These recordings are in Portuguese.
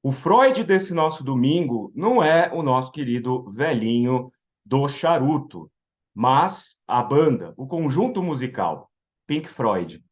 O Freud desse nosso domingo não é o nosso querido velhinho do charuto, mas a banda, o conjunto musical, Pink Floyd.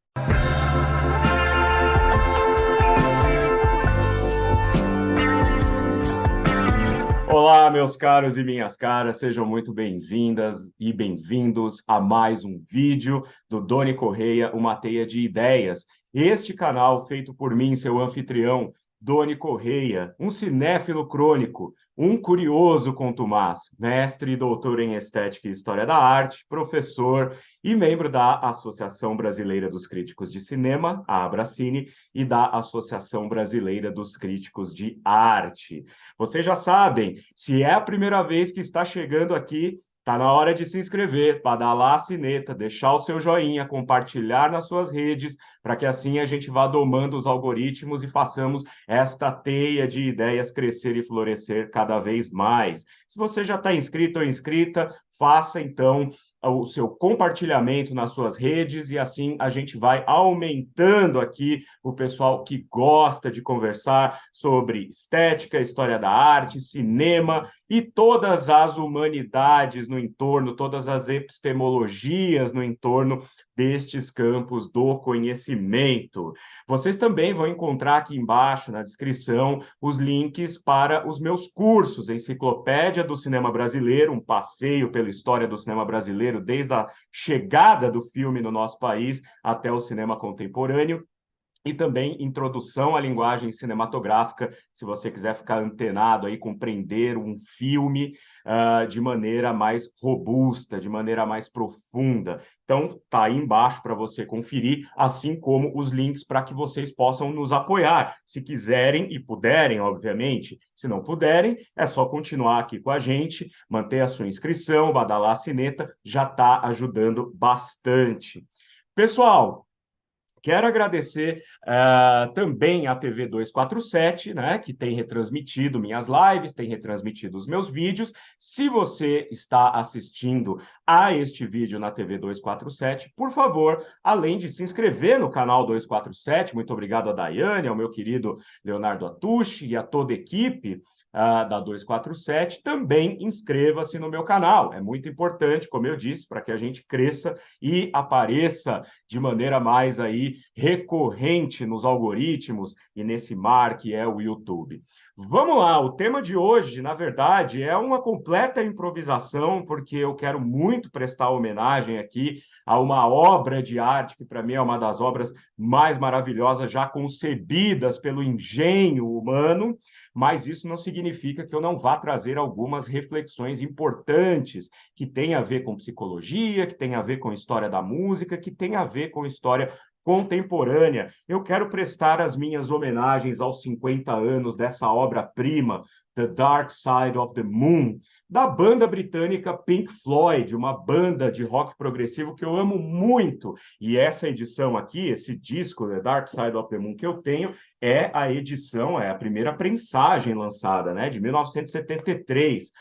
Olá, meus caros e minhas caras, sejam muito bem-vindas e bem-vindos a mais um vídeo do Doni Correia, uma teia de ideias. Este canal feito por mim, seu anfitrião, Doni Correia, um cinéfilo crônico, um curioso contumaz, mestre e doutor em Estética e História da Arte, professor e membro da Associação Brasileira dos Críticos de Cinema, a Abracine, e da Associação Brasileira dos Críticos de Arte. Vocês já sabem, se é a primeira vez que está chegando aqui, está na hora de se inscrever, badalar a sineta, deixar o seu joinha, compartilhar nas suas redes, para que assim a gente vá domando os algoritmos e façamos esta teia de ideias crescer e florescer cada vez mais. Se você já está inscrito ou inscrita, faça então o seu compartilhamento nas suas redes e assim a gente vai aumentando aqui o pessoal que gosta de conversar sobre estética, história da arte, cinema e todas as humanidades no entorno, todas as epistemologias no entorno destes campos do conhecimento. Vocês também vão encontrar aqui embaixo na descrição os links para os meus cursos, Enciclopédia do Cinema Brasileiro, um passeio pela história do cinema brasileiro desde a chegada do filme no nosso país até o cinema contemporâneo, e também introdução à linguagem cinematográfica, se você quiser ficar antenado aí, compreender um filme de maneira mais robusta, de maneira mais profunda. Então, tá aí embaixo para você conferir, assim como os links para que vocês possam nos apoiar, se quiserem e puderem, obviamente. Se não puderem, é só continuar aqui com a gente, manter a sua inscrição, badalar a sineta, já está ajudando bastante. Pessoal, quero agradecer também à TV 247, né, que tem retransmitido minhas lives, tem retransmitido os meus vídeos. Se você está assistindo a este vídeo na TV 247, por favor, além de se inscrever no canal 247, muito obrigado a Daiane, ao meu querido Leonardo Atushi e a toda a equipe da 247, também inscreva-se no meu canal. É muito importante, como eu disse, para que a gente cresça e apareça de maneira mais aí recorrente nos algoritmos e nesse mar que é o YouTube. Vamos lá, o tema de hoje, na verdade, é uma completa improvisação, porque eu quero muito prestar homenagem aqui a uma obra de arte que, para mim, é uma das obras mais maravilhosas já concebidas pelo engenho humano, mas isso não significa que eu não vá trazer algumas reflexões importantes que têm a ver com psicologia, que têm a ver com história da música, que têm a ver com história contemporânea. Eu quero prestar as minhas homenagens aos 50 anos dessa obra-prima, The Dark Side of the Moon, da banda britânica Pink Floyd, uma banda de rock progressivo que eu amo muito. E essa edição aqui, esse disco, The Dark Side of the Moon, que eu tenho, é a edição, é a primeira prensagem lançada, né, de 1973.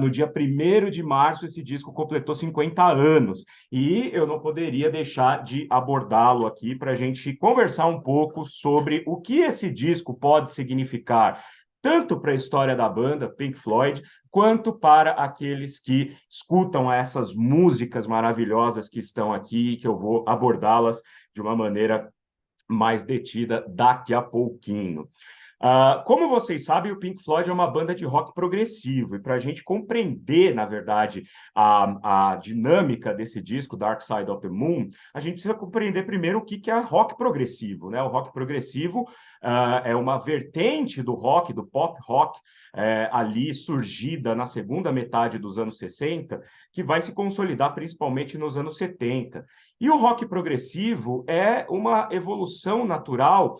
No dia 1º de março, esse disco completou 50 anos, e eu não poderia deixar de abordá-lo aqui para a gente conversar um pouco sobre o que esse disco pode significar, tanto para a história da banda, Pink Floyd, quanto para aqueles que escutam essas músicas maravilhosas que estão aqui, que eu vou abordá-las de uma maneira mais detida daqui a pouquinho. Como vocês sabem, o Pink Floyd é uma banda de rock progressivo, e para a gente compreender, na verdade, a dinâmica desse disco, Dark Side of the Moon, a gente precisa compreender primeiro o que é rock progressivo, né? O rock progressivo é uma vertente do rock, do pop rock, ali surgida na segunda metade dos anos 60, que vai se consolidar principalmente nos anos 70. E o rock progressivo é uma evolução natural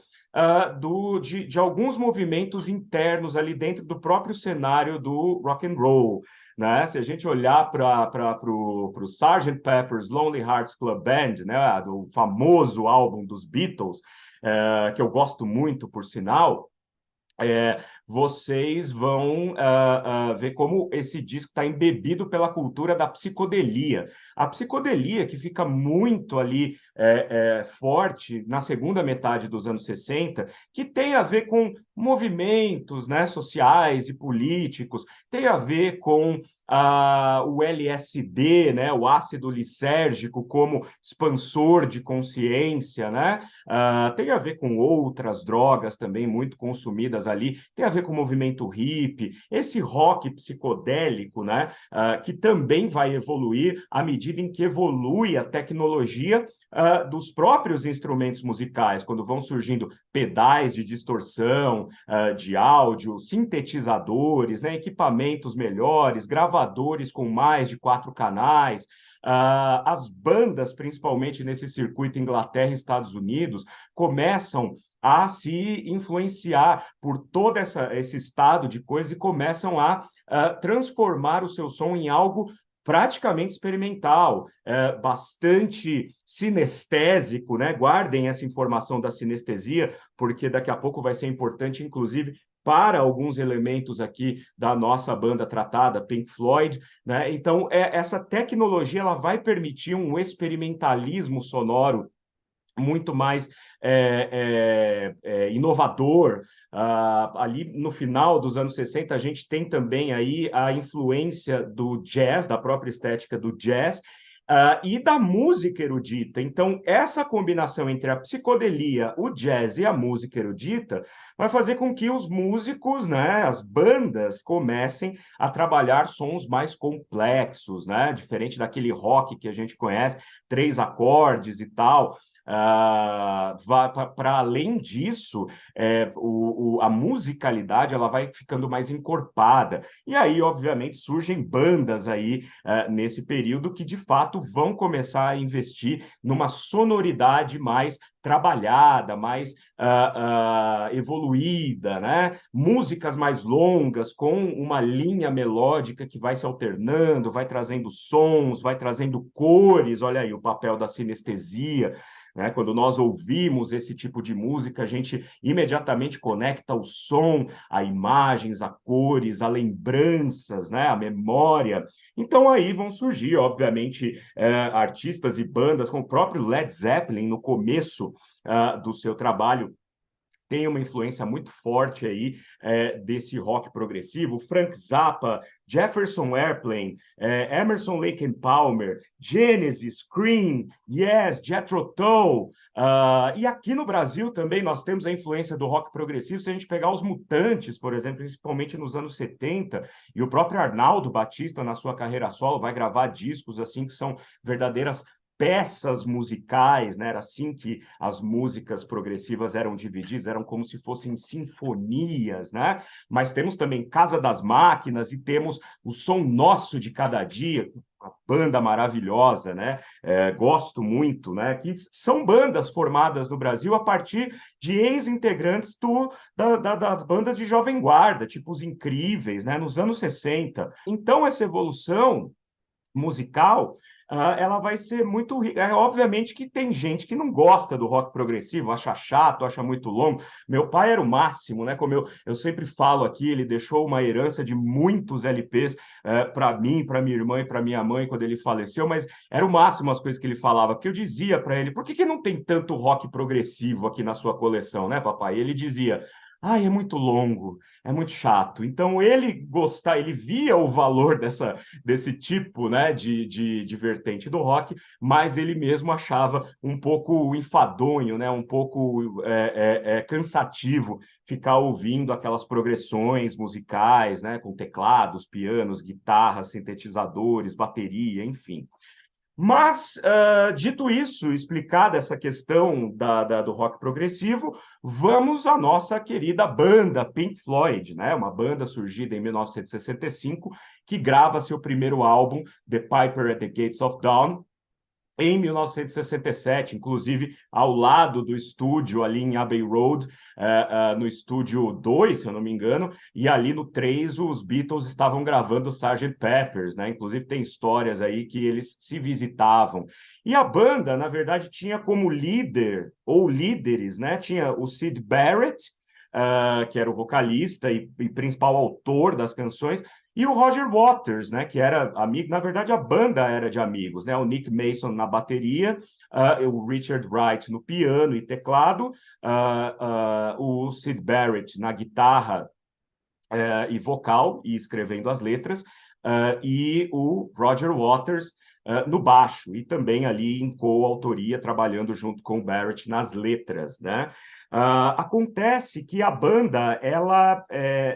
de alguns movimentos internos ali dentro do próprio cenário do rock and roll, né? Se a gente olhar para o Sgt. Pepper's Lonely Hearts Club Band, né, do famoso álbum dos Beatles, que eu gosto muito, por sinal, vocês vão ver como esse disco está embebido pela cultura da psicodelia. A psicodelia, que fica muito ali forte na segunda metade dos anos 60, que tem a ver com movimentos, né, sociais e políticos, tem a ver com o LSD, né, o ácido lisérgico, como expansor de consciência, né? Tem a ver com outras drogas também muito consumidas ali, tem a ver com o movimento hippie, esse rock psicodélico, né, que também vai evoluir à medida em que evolui a tecnologia dos próprios instrumentos musicais, quando vão surgindo pedais de distorção, de áudio, sintetizadores, né, equipamentos melhores, gravadores com mais de 4 canais. As bandas, principalmente nesse circuito Inglaterra e Estados Unidos, começam a se influenciar por todo esse estado de coisa e começam a transformar o seu som em algo praticamente experimental, bastante sinestésico, né? Guardem essa informação da sinestesia, porque daqui a pouco vai ser importante, inclusive, para alguns elementos aqui da nossa banda tratada, Pink Floyd, né? Então, essa tecnologia ela vai permitir um experimentalismo sonoro muito mais inovador. Ali no final dos anos 60, a gente tem também aí a influência do jazz, da própria estética do jazz, e da música erudita. Então, essa combinação entre a psicodelia, o jazz e a música erudita vai fazer com que os músicos, né, as bandas, comecem a trabalhar sons mais complexos, né, diferente daquele rock que a gente conhece, 3 acordes e tal. Para além disso, a musicalidade ela vai ficando mais encorpada. E aí, obviamente, surgem bandas aí nesse período que, de fato, vão começar a investir numa sonoridade mais trabalhada, mais evoluída, né? Músicas mais longas, com uma linha melódica que vai se alternando, vai trazendo sons, vai trazendo cores. Olha aí o papel da sinestesia. Né? Quando nós ouvimos esse tipo de música, a gente imediatamente conecta o som a imagens, a cores, a lembranças, né? A memória. Então aí vão surgir, obviamente, artistas e bandas, como o próprio Led Zeppelin, no começo do seu trabalho, tem uma influência muito forte aí desse rock progressivo. Frank Zappa, Jefferson Airplane, Emerson, Lake and Palmer, Genesis, Cream, Yes, Jethro Tull. E aqui no Brasil também nós temos a influência do rock progressivo. Se a gente pegar os Mutantes, por exemplo, principalmente nos anos 70, e o próprio Arnaldo Batista, na sua carreira solo, vai gravar discos assim que são verdadeiras peças musicais, né? Era assim que as músicas progressivas eram divididas, eram como se fossem sinfonias, né? Mas temos também Casa das Máquinas e temos o Som Nosso de Cada Dia, uma banda maravilhosa, né? Gosto muito, né? Que são bandas formadas no Brasil a partir de ex-integrantes das bandas de Jovem Guarda, tipo os Incríveis, né? Nos anos 60. Então, essa evolução musical, ela vai ser muito. Obviamente que tem gente que não gosta do rock progressivo, acha chato, acha muito longo. Meu pai era o máximo, né? Como eu sempre falo aqui, ele deixou uma herança de muitos LPs para mim, para minha irmã e para minha mãe quando ele faleceu, mas era o máximo as coisas que ele falava, porque eu dizia para ele, por que não tem tanto rock progressivo aqui na sua coleção, né, papai? E ele dizia. Ai, é muito longo, é muito chato. Então ele via o valor desse tipo, né, de vertente do rock, mas ele mesmo achava um pouco enfadonho, né, um pouco cansativo ficar ouvindo aquelas progressões musicais, né, com teclados, pianos, guitarras, sintetizadores, bateria, enfim. Mas, dito isso, explicada essa questão do rock progressivo, vamos à nossa querida banda Pink Floyd, né? Uma banda surgida em 1965, que grava seu primeiro álbum, The Piper at the Gates of Dawn, em 1967, inclusive ao lado do estúdio ali em Abbey Road, no estúdio 2, se eu não me engano, e ali no 3 os Beatles estavam gravando Sgt. Peppers, né? Inclusive tem histórias aí que eles se visitavam. E a banda, na verdade, tinha como líder, ou líderes, né? Tinha o Syd Barrett, que era o vocalista e principal autor das canções, E o Roger Waters, né, que era amigo, na verdade a banda era de amigos, né, o Nick Mason na bateria, o Richard Wright no piano e teclado, o Syd Barrett na guitarra e vocal e escrevendo as letras, e o Roger Waters no baixo, e também ali em coautoria, trabalhando junto com o Barrett nas letras, né? Acontece que a banda ela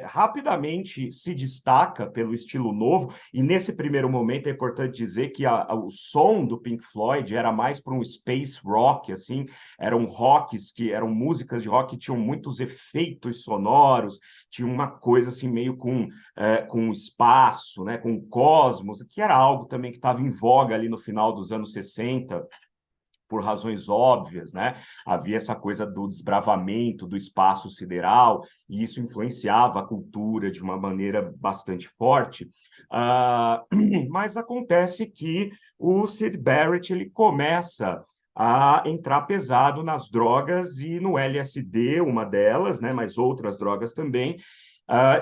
rapidamente se destaca pelo estilo novo, e nesse primeiro momento é importante dizer que o som do Pink Floyd era mais para um space rock, assim, eram rocks que eram músicas de rock que tinham muitos efeitos sonoros, tinha uma coisa assim meio com o espaço, né, com o cosmos, que era algo também que estava em voga ali no final dos anos 60, por razões óbvias, né? Havia essa coisa do desbravamento do espaço sideral, e isso influenciava a cultura de uma maneira bastante forte. Mas acontece que o Syd Barrett ele começa a entrar pesado nas drogas e no LSD, uma delas, né? Mas outras drogas também,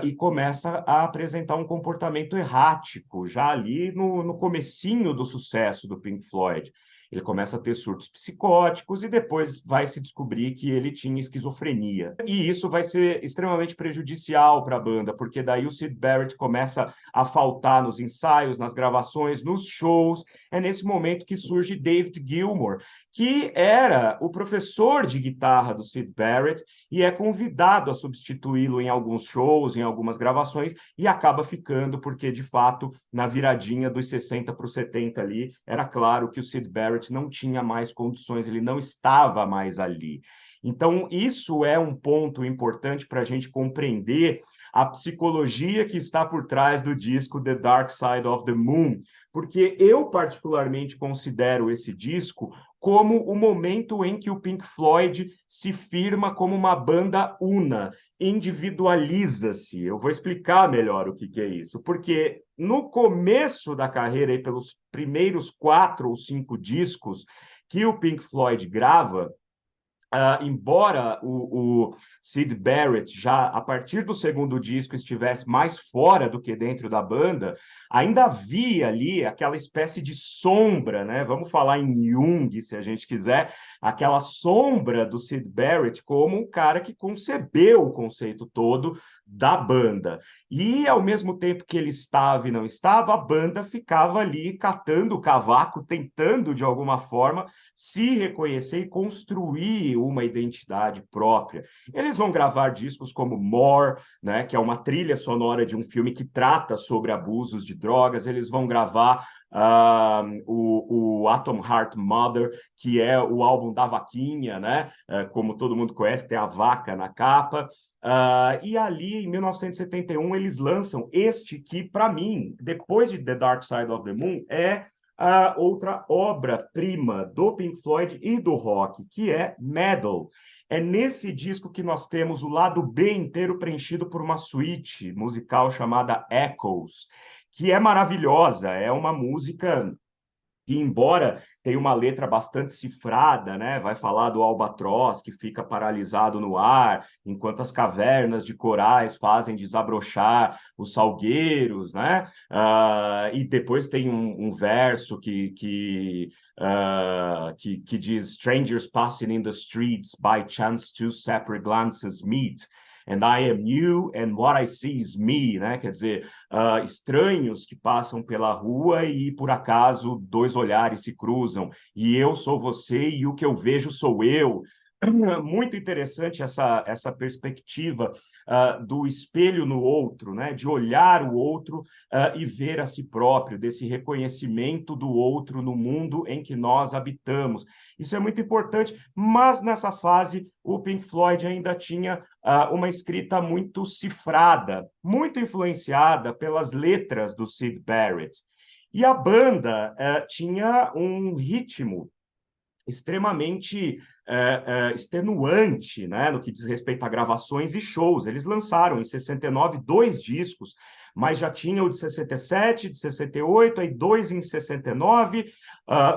e começa a apresentar um comportamento errático, já ali no comecinho do sucesso do Pink Floyd. Ele começa a ter surtos psicóticos e depois vai se descobrir que ele tinha esquizofrenia. E isso vai ser extremamente prejudicial para a banda, porque daí o Syd Barrett começa a faltar nos ensaios, nas gravações, nos shows. É nesse momento que surge David Gilmour, que era o professor de guitarra do Syd Barrett e é convidado a substituí-lo em alguns shows, em algumas gravações, e acaba ficando, porque de fato, na viradinha dos 60 para os 70 ali, era claro que o Syd Barrett não tinha mais condições, ele não estava mais ali. Então, isso é um ponto importante para a gente compreender a psicologia que está por trás do disco The Dark Side of the Moon, porque eu particularmente considero esse disco como o momento em que o Pink Floyd se firma como uma banda una, individualiza-se. Eu vou explicar melhor o que é isso, porque no começo da carreira, aí, pelos primeiros 4 ou 5 discos que o Pink Floyd grava, embora o Syd Barrett já a partir do segundo disco estivesse mais fora do que dentro da banda, ainda havia ali aquela espécie de sombra, né? Vamos falar em Jung, se a gente quiser, aquela sombra do Syd Barrett como um cara que concebeu o conceito todo da banda. E ao mesmo tempo que ele estava e não estava, a banda ficava ali catando o cavaco, tentando de alguma forma se reconhecer e construir uma identidade própria. Eles vão gravar discos como More, né, que é uma trilha sonora de um filme que trata sobre abusos de drogas. Eles vão gravar o Atom Heart Mother, que é o álbum da vaquinha, né? Como todo mundo conhece, que tem a vaca na capa. E ali, em 1971, eles lançam este que, para mim, depois de The Dark Side of the Moon, é a outra obra-prima do Pink Floyd e do rock, que é Meddle. É nesse disco que nós temos o lado B inteiro preenchido por uma suíte musical chamada Echoes, que é maravilhosa, é uma música que, embora tenha uma letra bastante cifrada, né, vai falar do albatroz que fica paralisado no ar, enquanto as cavernas de corais fazem desabrochar os salgueiros, né? E depois tem um verso que diz Strangers passing in the streets, by chance two separate glances meet. And I am you, and what I see is me, né? Quer dizer, estranhos que passam pela rua e, por acaso, 2 olhares se cruzam, e eu sou você e o que eu vejo sou eu. Muito interessante essa perspectiva do espelho no outro, né? De olhar o outro e ver a si próprio, desse reconhecimento do outro no mundo em que nós habitamos. Isso é muito importante, mas nessa fase o Pink Floyd ainda tinha uma escrita muito cifrada, muito influenciada pelas letras do Syd Barrett. E a banda tinha um ritmo extremamente extenuante, né, no que diz respeito a gravações e shows. Eles lançaram em 69 2 discos, mas já tinha o de 67, de 68, aí 2 em 69,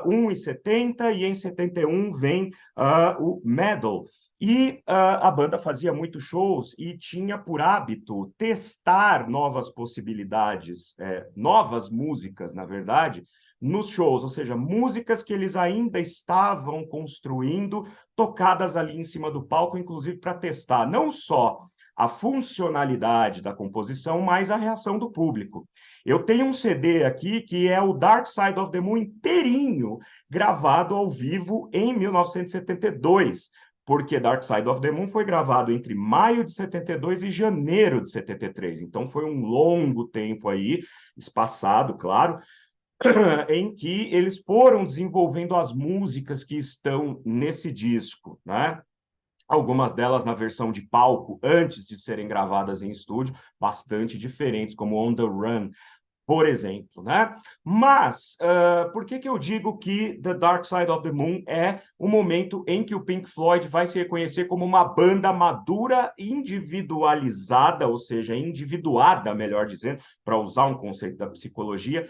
um em 70, e em 71 vem o Meddle. E a banda fazia muitos shows e tinha por hábito testar novas possibilidades, novas músicas, na verdade, nos shows, ou seja, músicas que eles ainda estavam construindo, tocadas ali em cima do palco, inclusive para testar não só a funcionalidade da composição, mas a reação do público. Eu tenho um CD aqui que é o Dark Side of the Moon inteirinho, gravado ao vivo em 1972, porque Dark Side of the Moon foi gravado entre maio de 72 e janeiro de 73. Então foi um longo tempo aí, espaçado, claro, em que eles foram desenvolvendo as músicas que estão nesse disco, né? Algumas delas na versão de palco, antes de serem gravadas em estúdio, bastante diferentes, como On the Run, por exemplo, né? Mas por que eu digo que The Dark Side of the Moon é o momento em que o Pink Floyd vai se reconhecer como uma banda madura, individualizada, ou seja, individuada, melhor dizendo, para usar um conceito da psicologia,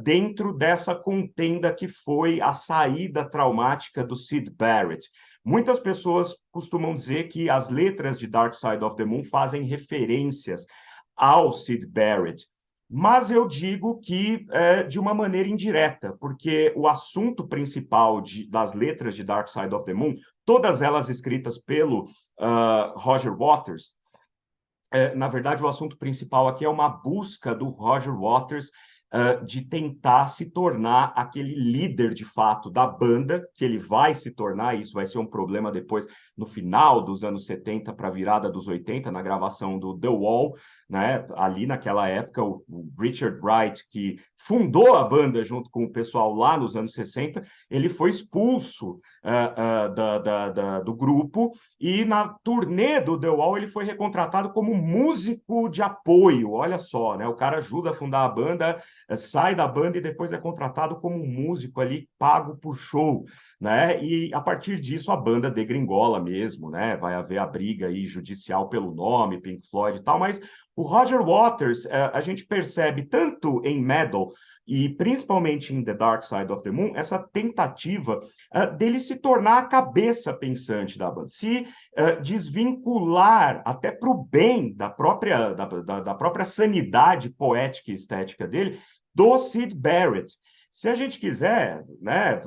dentro dessa contenda que foi a saída traumática do Syd Barrett. Muitas pessoas costumam dizer que as letras de Dark Side of the Moon fazem referências ao Syd Barrett, mas eu digo que de uma maneira indireta, porque o assunto principal das letras de Dark Side of the Moon, todas elas escritas pelo Roger Waters, na verdade, o assunto principal aqui é uma busca do Roger Waters de tentar se tornar aquele líder de fato da banda, que ele vai se tornar, isso vai ser um problema depois, no final dos anos 70 para a virada dos 80, na gravação do The Wall, né? Ali naquela época, o Richard Wright, que fundou a banda junto com o pessoal lá nos anos 60, ele foi expulso do grupo, e na turnê do The Wall ele foi recontratado como músico de apoio, olha só, né? O cara ajuda a fundar a banda, sai da banda e depois é contratado como músico ali, pago por show, né? E a partir disso a banda degringola mesmo, né? Vai haver a briga aí judicial pelo nome, Pink Floyd e tal, mas o Roger Waters, a gente percebe tanto em Meddle e principalmente em The Dark Side of the Moon, essa tentativa dele se tornar a cabeça pensante da banda, se desvincular até para o bem da própria sanidade poética e estética dele, do Syd Barrett. Se a gente quiser, né,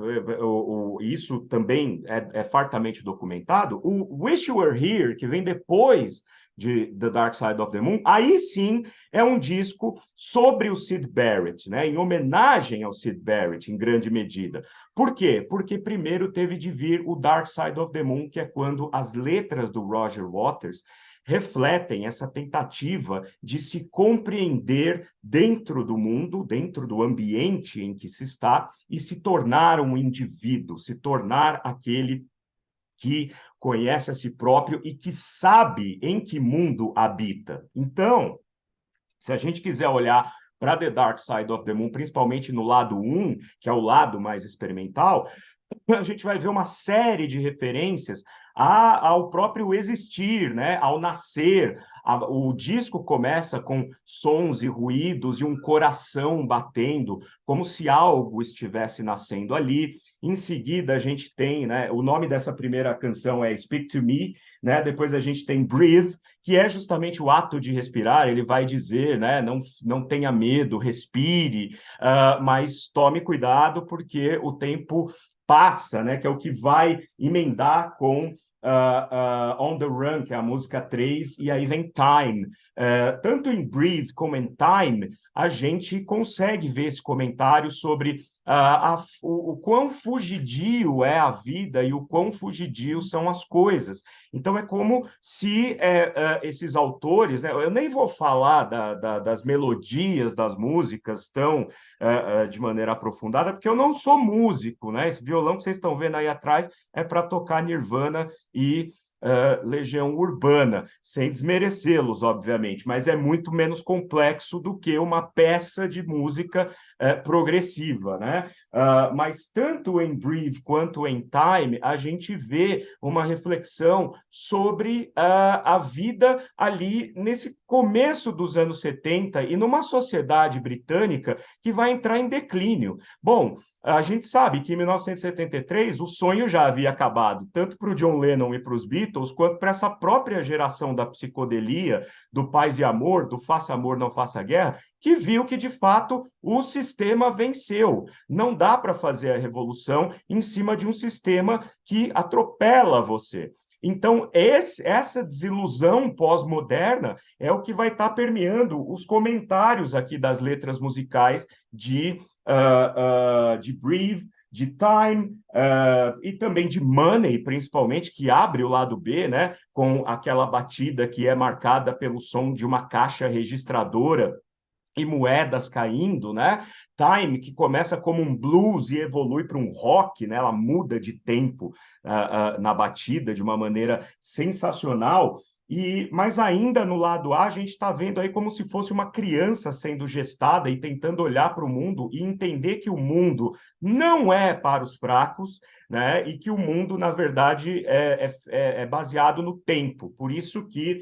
isso também é fartamente documentado, o Wish You Were Here, que vem depois de The Dark Side of the Moon, aí sim é um disco sobre o Syd Barrett, né, em homenagem ao Syd Barrett, em grande medida. Por quê? Porque primeiro teve de vir o Dark Side of the Moon, que é quando as letras do Roger Waters refletem essa tentativa de se compreender dentro do mundo, dentro do ambiente em que se está, e se tornar um indivíduo, se tornar aquele que conhece a si próprio e que sabe em que mundo habita. Então, se a gente quiser olhar para The Dark Side of the Moon, principalmente no lado 1, que é o lado mais experimental, a gente vai ver uma série de referências ao próprio existir, né? Ao nascer. O disco começa com sons e ruídos e um coração batendo, como se algo estivesse nascendo ali. Em seguida, a gente tem, né? O nome dessa primeira canção é Speak to Me, né? Depois a gente tem Breathe, que é justamente o ato de respirar. Ele vai dizer, né? Não tenha medo, respire, mas tome cuidado, porque o tempo passa, né, que é o que vai emendar com On the Run, que é a música 3, e aí vem Time. Tanto em Breathe como em Time, a gente consegue ver esse comentário sobre o quão fugidio é a vida e o quão fugidio são as coisas. Então, é como se esses autores, né, eu nem vou falar das melodias das músicas tão de maneira aprofundada, porque eu não sou músico, né? Esse violão que vocês estão vendo aí atrás é para tocar Nirvana e Legião Urbana, sem desmerecê-los, obviamente, mas é muito menos complexo do que uma peça de música progressiva, né? Mas tanto em Breathe quanto em Time, a gente vê uma reflexão sobre a vida ali nesse começo dos anos 70 e numa sociedade britânica que vai entrar em declínio. Bom, a gente sabe que em 1973 o sonho já havia acabado, tanto para o John Lennon e para os Beatles, quanto para essa própria geração da psicodelia, do paz e amor, do faça amor, não faça guerra, que viu que, de fato, o sistema venceu. Não dá para fazer a revolução em cima de um sistema que atropela você. Então, essa desilusão pós-moderna é o que vai estar permeando os comentários aqui das letras musicais de Breathe, de Time e também de Money, principalmente, que abre o lado B, né, com aquela batida que é marcada pelo som de uma caixa registradora e moedas caindo, né? Time, que começa como um blues e evolui para um rock, né? Ela muda de tempo na batida de uma maneira sensacional. Mas ainda no lado A, a gente está vendo aí como se fosse uma criança sendo gestada e tentando olhar para o mundo e entender que o mundo não é para os fracos, né? E que o mundo, na verdade, é baseado no tempo. Por isso que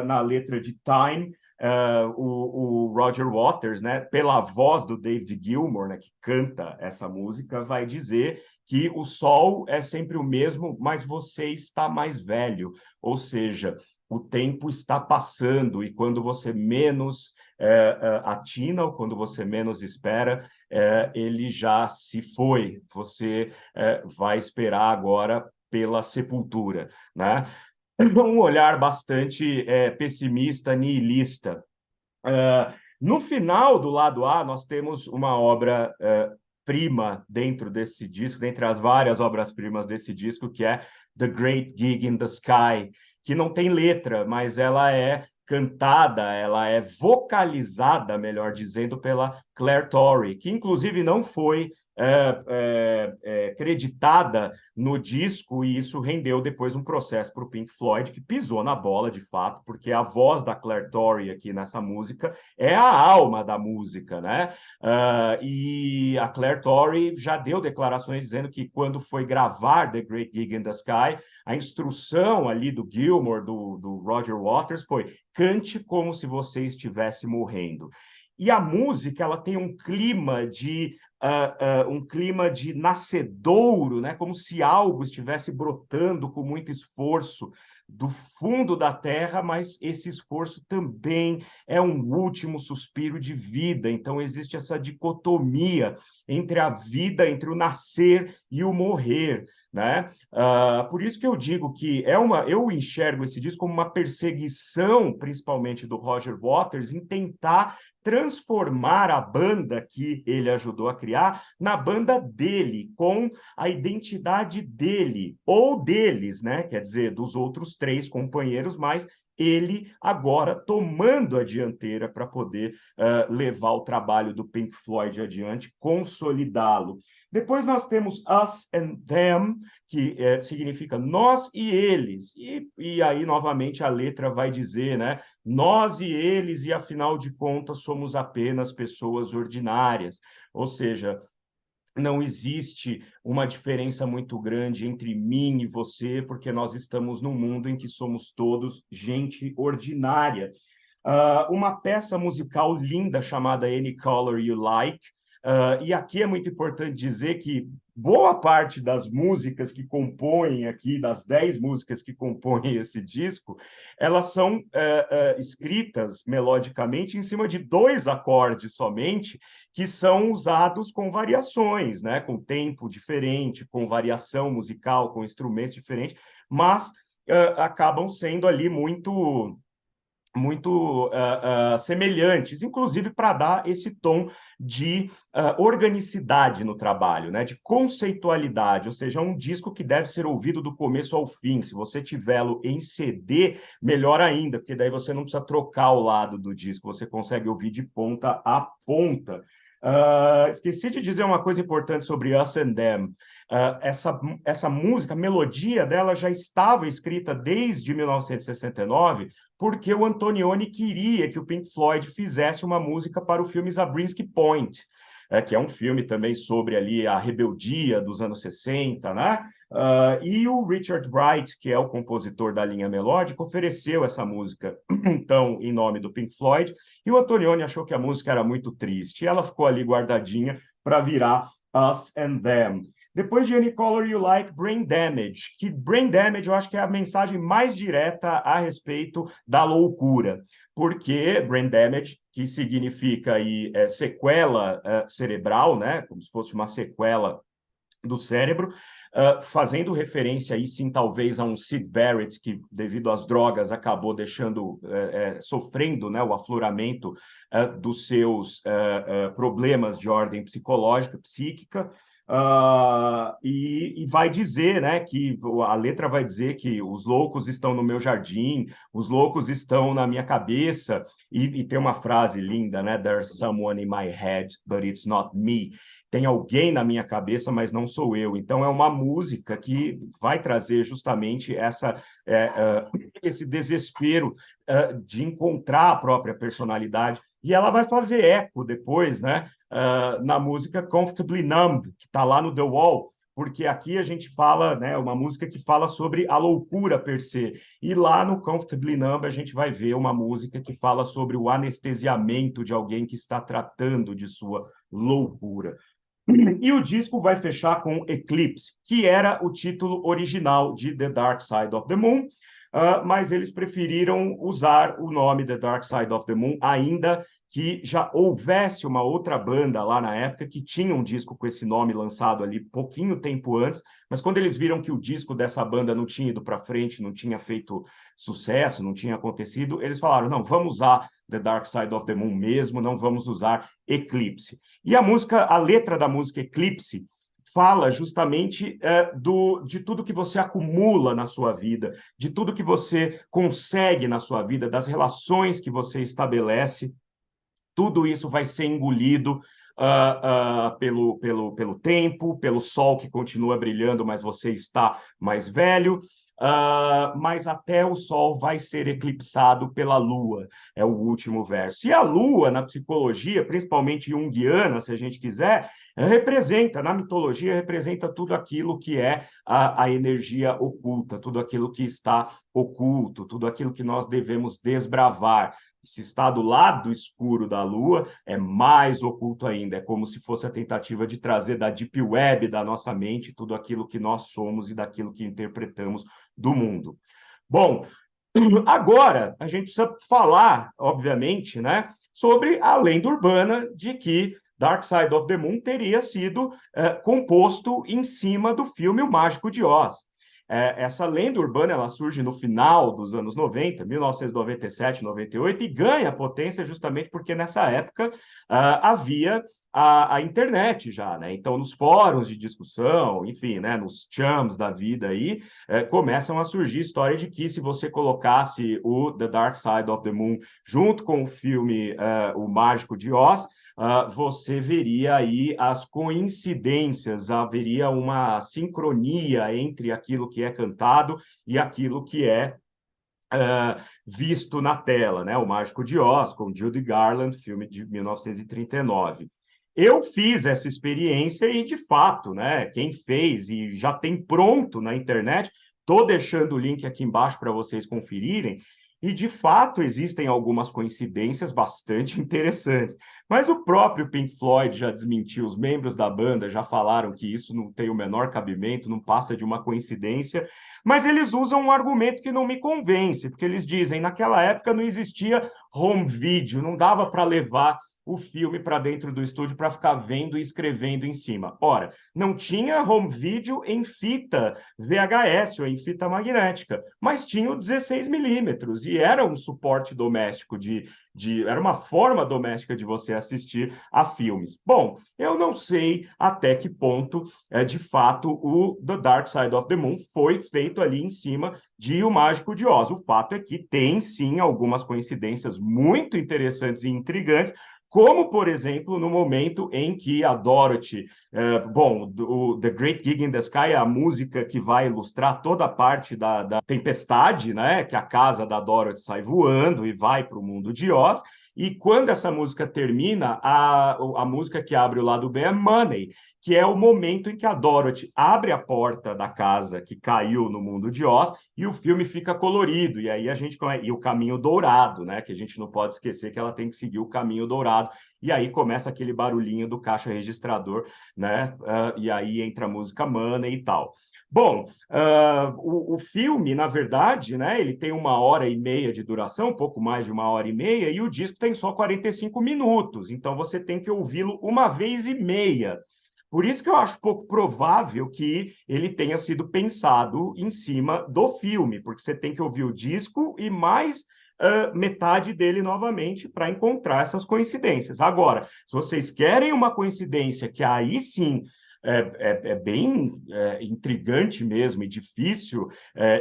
na letra de Time, o Roger Waters, né, pela voz do David Gilmour, né, que canta essa música, vai dizer que o sol é sempre o mesmo, mas você está mais velho. Ou seja, o tempo está passando e quando você menos atina ou quando você menos espera, ele já se foi. Você vai esperar agora pela sepultura, né? Um olhar bastante pessimista, nihilista. No final do lado A, nós temos uma obra prima dentro desse disco, dentre as várias obras-primas desse disco, que é The Great Gig in the Sky, que não tem letra, mas ela é cantada, ela é vocalizada, melhor dizendo, pela Claire Torrey, que inclusive não foi creditada no disco, e isso rendeu depois um processo para o Pink Floyd, que pisou na bola, de fato, porque a voz da Claire Torrey aqui nessa música é a alma da música, né? E a Claire Torrey já deu declarações dizendo que quando foi gravar The Great Gig in the Sky, a instrução ali do Gilmour, do Roger Waters, foi cante como se você estivesse morrendo. E a música, ela tem um clima de nascedouro, né? Como se algo estivesse brotando com muito esforço do fundo da terra, mas esse esforço também é um último suspiro de vida. Então existe essa dicotomia entre a vida, entre o nascer e o morrer, né? Por isso que eu digo que eu enxergo esse disco como uma perseguição, principalmente do Roger Waters, em tentar transformar a banda que ele ajudou a criar na banda dele, com a identidade dele, ou deles, né? Quer dizer, dos outros três companheiros, mas ele agora tomando a dianteira para poder levar o trabalho do Pink Floyd adiante, consolidá-lo. Depois nós temos Us and Them, que significa nós e eles. E aí, novamente, a letra vai dizer, né? Nós e eles, e afinal de contas, somos apenas pessoas ordinárias. Ou seja, não existe uma diferença muito grande entre mim e você, porque nós estamos num mundo em que somos todos gente ordinária. Uma peça musical linda chamada Any Color You Like, e aqui é muito importante dizer que boa parte das músicas que compõem aqui, das 10 músicas que compõem esse disco, elas são escritas melodicamente em cima de 2 acordes somente, que são usados com variações, né? Com tempo diferente, com variação musical, com instrumentos diferentes, mas acabam sendo ali muito semelhantes, inclusive para dar esse tom de organicidade no trabalho, né? De conceitualidade, ou seja, um disco que deve ser ouvido do começo ao fim. Se você tiver-lo em CD, melhor ainda, porque daí você não precisa trocar o lado do disco, você consegue ouvir de ponta a ponta. Esqueci de dizer uma coisa importante sobre Us and Them. Essa música, a melodia dela já estava escrita desde 1969, porque o Antonioni queria que o Pink Floyd fizesse uma música para o filme Zabriskie Point. que é um filme também sobre ali a rebeldia dos anos 60, né? E o Richard Wright, que é o compositor da linha melódica, ofereceu essa música, então, em nome do Pink Floyd, e o Antonioni achou que a música era muito triste, e ela ficou ali guardadinha para virar Us and Them. Depois de Any Color You Like, Brain Damage, que Brain Damage eu acho que é a mensagem mais direta a respeito da loucura, porque Brain Damage, que significa aí, sequela cerebral, né, como se fosse uma sequela do cérebro, fazendo referência aí sim talvez a um Syd Barrett que devido às drogas acabou deixando sofrendo, né, o afloramento dos seus problemas de ordem psicológica, psíquica. E vai dizer, né, que a letra vai dizer que os loucos estão no meu jardim, os loucos estão na minha cabeça, e tem uma frase linda, né? There's someone in my head, but it's not me. Tem alguém na minha cabeça, mas não sou eu. Então, é uma música que vai trazer justamente esse desespero de encontrar a própria personalidade. E ela vai fazer eco depois, né, na música Comfortably Numb, que está lá no The Wall, porque aqui a gente fala, né, uma música que fala sobre a loucura per se. E lá no Comfortably Numb a gente vai ver uma música que fala sobre o anestesiamento de alguém que está tratando de sua loucura. E o disco vai fechar com Eclipse, que era o título original de The Dark Side of the Moon, mas eles preferiram usar o nome The Dark Side of the Moon, ainda que já houvesse uma outra banda lá na época que tinha um disco com esse nome lançado ali pouquinho tempo antes, mas quando eles viram que o disco dessa banda não tinha ido para frente, não tinha feito sucesso, não tinha acontecido, eles falaram, não, vamos usar The Dark Side of the Moon mesmo, não vamos usar Eclipse. E a letra da música Eclipse fala justamente de tudo que você acumula na sua vida, de tudo que você consegue na sua vida, das relações que você estabelece. Tudo isso vai ser engolido pelo tempo, pelo sol que continua brilhando, mas você está mais velho, mas até o sol vai ser eclipsado pela lua, é o último verso. E a lua, na psicologia, principalmente junguiana, se a gente quiser, representa, na mitologia, representa tudo aquilo que é a energia oculta, tudo aquilo que está oculto, tudo aquilo que nós devemos desbravar. Se está do lado escuro da Lua, é mais oculto ainda. É como se fosse a tentativa de trazer da deep web da nossa mente tudo aquilo que nós somos e daquilo que interpretamos do mundo. Bom, agora a gente precisa falar, obviamente, né, sobre a lenda urbana de que Dark Side of the Moon teria sido composto em cima do filme O Mágico de Oz. Essa lenda urbana ela surge no final dos anos 90, 1997, 98, e ganha potência justamente porque nessa época havia a internet já, né? Então, nos fóruns de discussão, enfim, né, nos chums da vida aí, começam a surgir histórias de que se você colocasse o The Dark Side of the Moon junto com o filme O Mágico de Oz, você veria aí as coincidências, haveria uma sincronia entre aquilo que é cantado e aquilo que é visto na tela, né? O Mágico de Oz, com Judy Garland, filme de 1939. Eu fiz essa experiência e, de fato, né, quem fez e já tem pronto na internet, estou deixando o link aqui embaixo para vocês conferirem, e, de fato, existem algumas coincidências bastante interessantes. Mas o próprio Pink Floyd já desmentiu, os membros da banda já falaram que isso não tem o menor cabimento, não passa de uma coincidência, mas eles usam um argumento que não me convence, porque eles dizem, naquela época não existia home video, não dava para levar o filme para dentro do estúdio para ficar vendo e escrevendo em cima. Ora, não tinha home video em fita VHS ou em fita magnética, mas tinha o 16mm e era um suporte doméstico era uma forma doméstica de você assistir a filmes. Bom, eu não sei até que ponto, de fato, o The Dark Side of the Moon foi feito ali em cima de O Mágico de Oz. O fato é que tem, sim, algumas coincidências muito interessantes e intrigantes, como, por exemplo, no momento em que a Dorothy, o The Great Gig in the Sky é a música que vai ilustrar toda a parte da tempestade, né? Que a casa da Dorothy sai voando e vai para o mundo de Oz, e quando essa música termina, a música que abre o lado B é Money, que é o momento em que a Dorothy abre a porta da casa que caiu no mundo de Oz e o filme fica colorido. E aí a gente e o caminho dourado, né? Que a gente não pode esquecer que ela tem que seguir o caminho dourado. E aí começa aquele barulhinho do caixa registrador, né? E aí entra a música Money e tal. Bom, o filme, na verdade, né, ele tem 1h30 de duração, um pouco mais de 1h30, e o disco tem só 45 minutos, então você tem que ouvi-lo 1 vez e meia. Por isso que eu acho pouco provável que ele tenha sido pensado em cima do filme, porque você tem que ouvir o disco e mais metade dele novamente para encontrar essas coincidências. Agora, se vocês querem uma coincidência que aí sim é bem intrigante mesmo e difícil,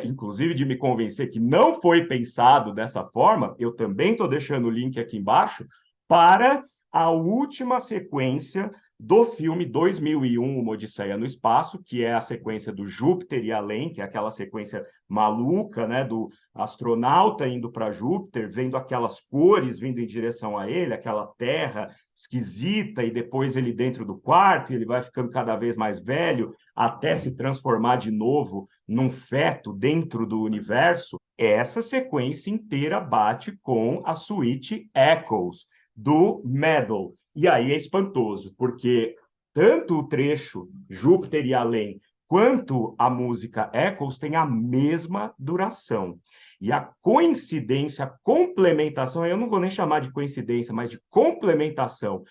inclusive de me convencer que não foi pensado dessa forma, eu também estou deixando o link aqui embaixo para a última sequência do filme 2001, Uma Odisseia no Espaço, que é a sequência do Júpiter e Além, que é aquela sequência maluca, né, do astronauta indo para Júpiter, vendo aquelas cores vindo em direção a ele, aquela terra esquisita, e depois ele dentro do quarto, e ele vai ficando cada vez mais velho, até se transformar de novo num feto dentro do universo. Essa sequência inteira bate com a suíte Echoes, do Meddle. E aí é espantoso, porque tanto o trecho Júpiter e Além, quanto a música Echoes têm a mesma duração. E a coincidência, a complementação, eu não vou nem chamar de coincidência, mas de complementação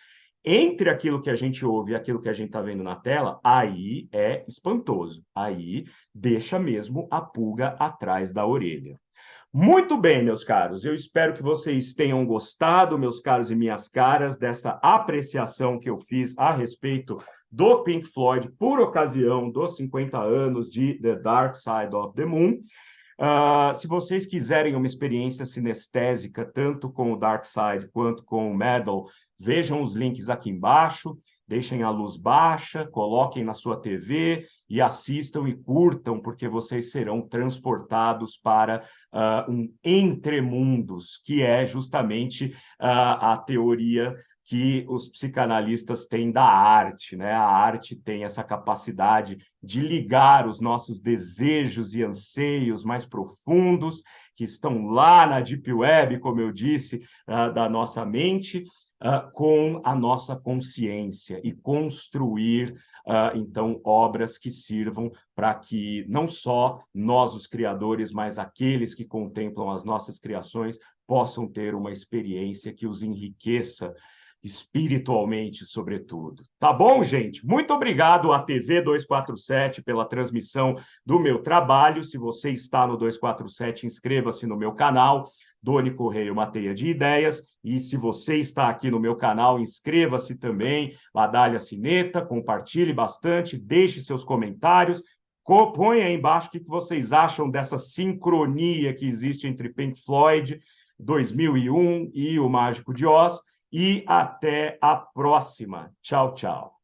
entre aquilo que a gente ouve e aquilo que a gente está vendo na tela, aí é espantoso. Aí deixa mesmo a pulga atrás da orelha. Muito bem, meus caros, eu espero que vocês tenham gostado, meus caros e minhas caras, dessa apreciação que eu fiz a respeito do Pink Floyd por ocasião dos 50 anos de The Dark Side of the Moon. Se vocês quiserem uma experiência sinestésica, tanto com o Dark Side quanto com o Meddle, vejam os links aqui embaixo, deixem a luz baixa, coloquem na sua TV e assistam e curtam, porque vocês serão transportados para um entremundos, que é justamente a teoria que os psicanalistas têm da arte, né? A arte tem essa capacidade de ligar os nossos desejos e anseios mais profundos, que estão lá na Deep Web, como eu disse, da nossa mente, com a nossa consciência e construir, então, obras que sirvam para que não só nós, os criadores, mas aqueles que contemplam as nossas criações, possam ter uma experiência que os enriqueça espiritualmente, sobretudo. Tá bom, gente? Muito obrigado à TV 247 pela transmissão do meu trabalho. Se você está no 247, inscreva-se no meu canal, Doni Correia, uma teia de ideias. E se você está aqui no meu canal, inscreva-se também, badalhe a sineta, compartilhe bastante, deixe seus comentários, põe aí embaixo o que vocês acham dessa sincronia que existe entre Pink Floyd 2001 e o Mágico de Oz. E até a próxima. Tchau, tchau.